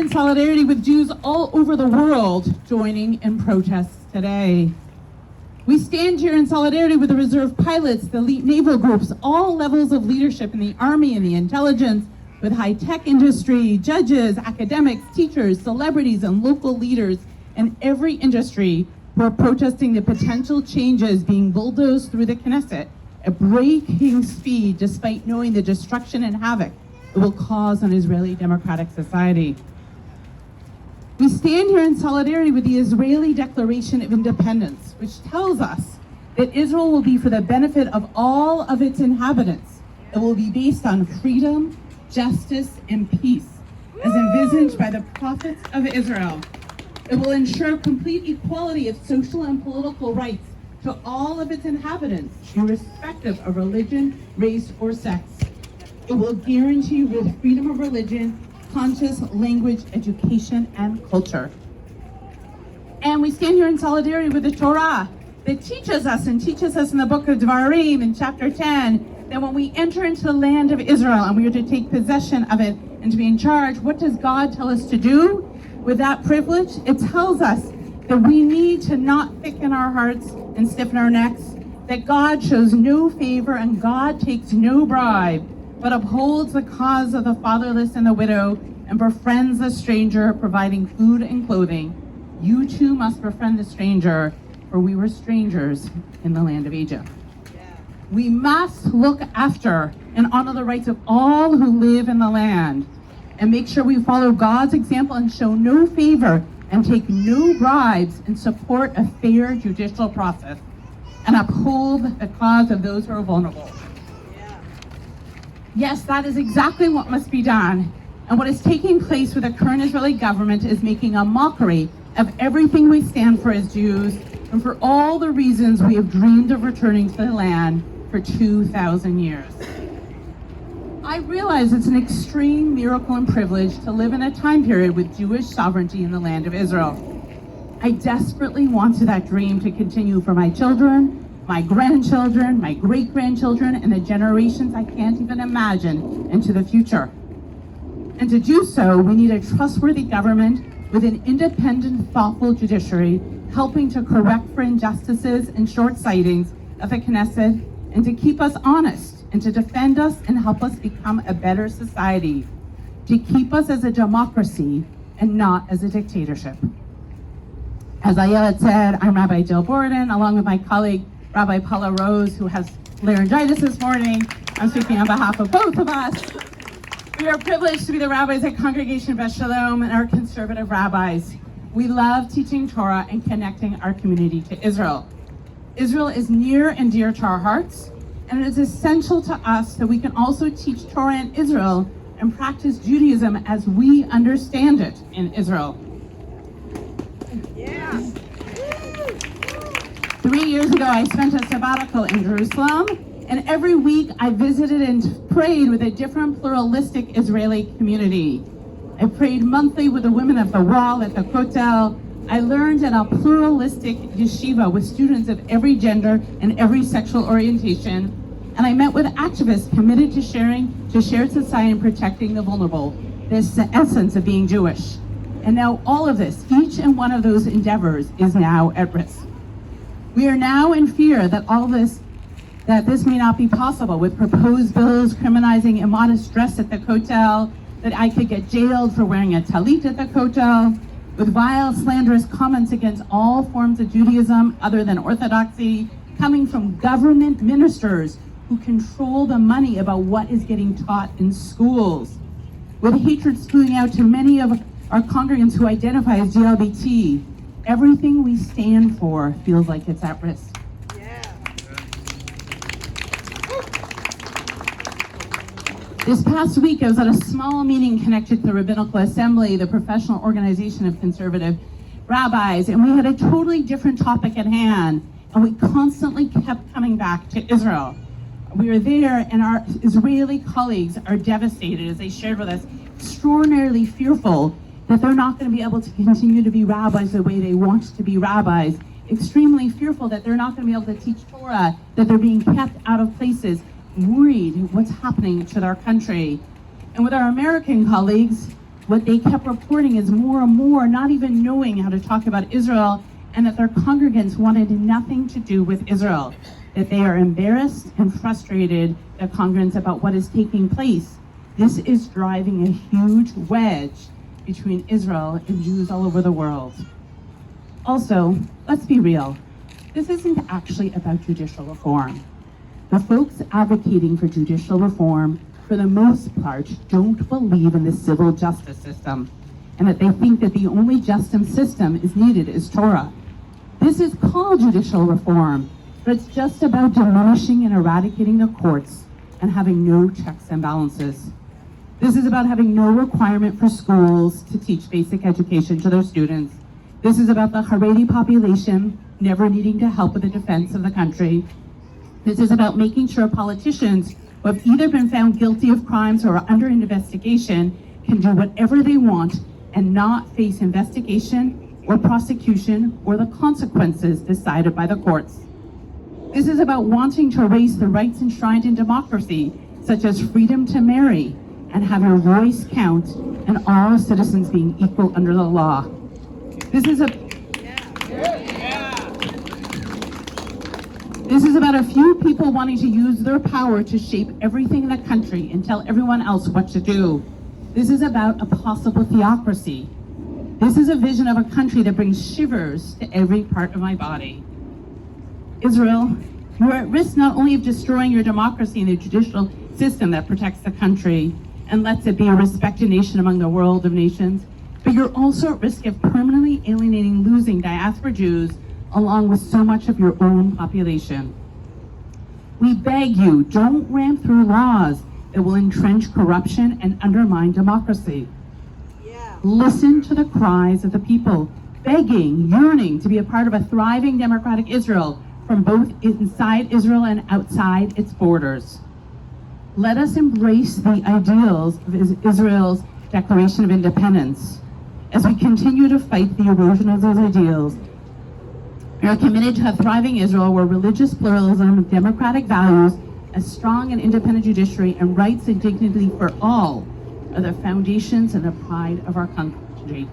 in solidarity with Jews all over the world joining in protests today. We stand here in solidarity with the reserve pilots, the elite naval groups, all levels of leadership in the army and the intelligence, with high-tech industry, judges, academics, teachers, celebrities, and local leaders in every industry who are protesting the potential changes being bulldozed through the Knesset at breaking speed, despite knowing the destruction and havoc it will cause on Israeli democratic society. We stand here in solidarity with the Israeli Declaration of Independence, which tells us that Israel will be for the benefit of all of its inhabitants. It will be based on freedom, justice, and peace, as envisioned by the prophets of Israel. It will ensure complete equality of social and political rights to all of its inhabitants, irrespective of religion, race, or sex. It will guarantee with freedom of religion, conscious language, education, and culture. And we stand here in solidarity with the Torah that teaches us in the book of Devarim in chapter 10 that when we enter into the land of Israel and we are to take possession of it and to be in charge, what does God tell us to do with that privilege? It tells us that we need to not thicken our hearts and stiffen our necks, that God shows no favor and God takes no bribe, but upholds the cause of the fatherless and the widow and befriends the stranger, providing food and clothing. You too must befriend the stranger, for we were strangers in the land of Egypt. We must look after and honor the rights of all who live in the land and make sure we follow God's example and show no favor and take no bribes and support a fair judicial process and uphold the cause of those who are vulnerable. Yes, that is exactly what must be done. And what is taking place with the current Israeli government is making a mockery of everything we stand for as Jews and for all the reasons we have dreamed of returning to the land for 2,000 years. I realize it's an extreme miracle and privilege to live in a time period with Jewish sovereignty in the land of Israel. I desperately want that dream to continue for my children, my grandchildren, my great-grandchildren, and the generations I can't even imagine into the future. And to do so, we need a trustworthy government with an independent, thoughtful judiciary, helping to correct for injustices and short-sightings of the Knesset, and to keep us honest, and to defend us and help us become a better society, to keep us as a democracy and not as a dictatorship. As Ayelet said, I'm Rabbi Jill Borodin, along with my colleague, Rabbi Paula Rose, who has laryngitis this morning. I'm speaking on behalf of both of us. We are privileged to be the rabbis at Congregation Beth Shalom and our conservative rabbis. We love teaching Torah and connecting our community to Israel. Israel is near and dear to our hearts, and it is essential to us that we can also teach Torah in Israel and practice Judaism as we understand it in Israel. Yeah. 3 years ago, I spent a sabbatical in Jerusalem, and every week I visited and prayed with a different pluralistic Israeli community. I prayed monthly with the women of the wall at the Kotel. I learned in a pluralistic yeshiva with students of every gender and every sexual orientation. And I met with activists committed to shared society and protecting the vulnerable, this essence of being Jewish. And now all of this, each and one of those endeavors is now at risk. We are now in fear that this may not be possible with proposed bills criminalizing immodest dress at the Kotel, that I could get jailed for wearing a talit at the Kotel, with vile, slanderous comments against all forms of Judaism other than Orthodoxy, coming from government ministers who control the money about what is getting taught in schools, with hatred spewing out to many of our congregants who identify as GLBT. Everything we stand for feels like it's at risk. This past week, I was at a small meeting connected to the Rabbinical Assembly, the professional organization of conservative rabbis, and we had a totally different topic at hand, and we constantly kept coming back to Israel. We were there, and our Israeli colleagues are devastated, as they shared with us, extraordinarily fearful that they're not going to be able to continue to be rabbis the way they want to be rabbis, extremely fearful that they're not going to be able to teach Torah, that they're being kept out of places, worried what's happening to their country. And with our American colleagues, What they kept reporting is more and more not even knowing how to talk about Israel, and that their congregants wanted nothing to do with Israel, that they are embarrassed and frustrated, their congregants, about what is taking place. This is driving a huge wedge between Israel and Jews all over the world. Also, let's be real. This isn't actually about judicial reform. The folks advocating for judicial reform, for the most part, don't believe in the civil justice system, and that they think that the only justice system is needed is Torah. This is called judicial reform, but it's just about diminishing and eradicating the courts and having no checks and balances. This is about having no requirement for schools to teach basic education to their students. This is about the Haredi population never needing to help with the defense of the country. This is about making sure politicians who have either been found guilty of crimes or are under investigation can do whatever they want and not face investigation or prosecution or the consequences decided by the courts. This is about wanting to erase the rights enshrined in democracy, such as freedom to marry and have your voice count, and all citizens being equal under the law. This is about a few people wanting to use their power to shape everything in the country and tell everyone else what to do. This is about a possible theocracy. This is a vision of a country that brings shivers to every part of my body. Israel, you are at risk not only of destroying your democracy and the judicial system that protects the country and lets it be a respected nation among the world of nations, but you're also at risk of permanently alienating, losing diaspora Jews along with so much of your own population. We beg you, don't ramp through laws that will entrench corruption and undermine democracy. Listen to the cries of the people, begging, yearning to be a part of a thriving democratic Israel from both inside Israel and outside its borders. Let us embrace the ideals of Israel's Declaration of Independence. As we continue to fight the erosion of those ideals, we are committed to a thriving Israel where religious pluralism, democratic values, a strong and independent judiciary, and rights and dignity for all are the foundations and the pride of our country.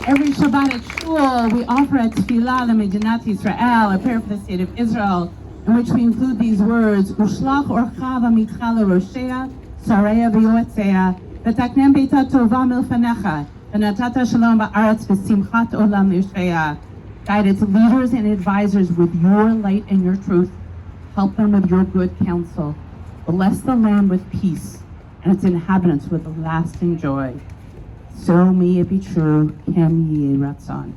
Every Shabbat at Shul, we offer a tefillah l'Medinat Yisrael, a prayer for the state of Israel, in which we include these words: Ushlach orcha v'mitcha l'roshea, sareya v'yoetzea, v'taknem beita tova milfanecha, v'natata shalom ba'aretz v'simchat olam yishveya. Guide its leaders and advisors with your light and your truth. Help them with your good counsel. Bless the land with peace and its inhabitants with lasting joy. So may it be true. Kem yeh ratzon.